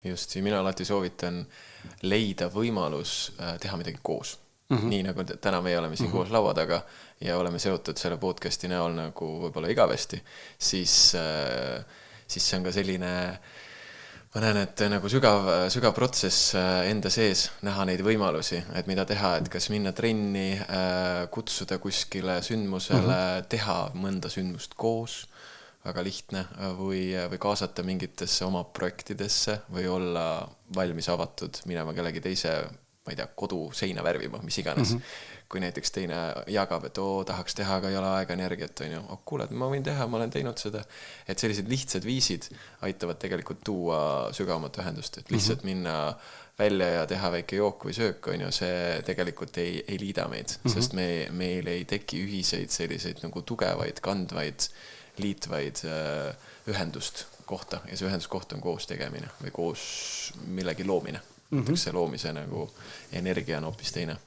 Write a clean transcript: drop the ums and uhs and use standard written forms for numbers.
Just, mina alati soovitan leida võimalus teha midagi koos. Nii nagu täna me oleme siin koos laua taga ja oleme seotud selle podcasti näol nagu võib-olla igavesti, siis see on ka selline, ma näen, et nagu sügav protsess enda sees näha neid võimalusi, et mida teha, et kas minna trenni, kutsuda kuskile sündmusele, teha mõnda sündmust koos, väga lihtne, või kaasata mingitesse oma projektidesse või olla valmis avatud minema kellegi teise, ma ei tea, kodu seina värvima, mis iganes. Kui näiteks teine jagab, et tahaks teha, aga ei ole aega energiat, on ju. Kuule, ma võin teha, ma olen teinud seda. Et sellised lihtsad viisid aitavad tegelikult tuua sügavamat ühendust, et lihtsalt minna välja ja teha väike jook või söök, on ju, see tegelikult ei liida meid, sest meil ei teki ühiseid selliseid nagu tugevaid, kandvaid, liitvaid ühendust kohta ja see ühenduskoht on koos tegemine või koos millegi loomine. See loomise nagu energia on hoopis teine.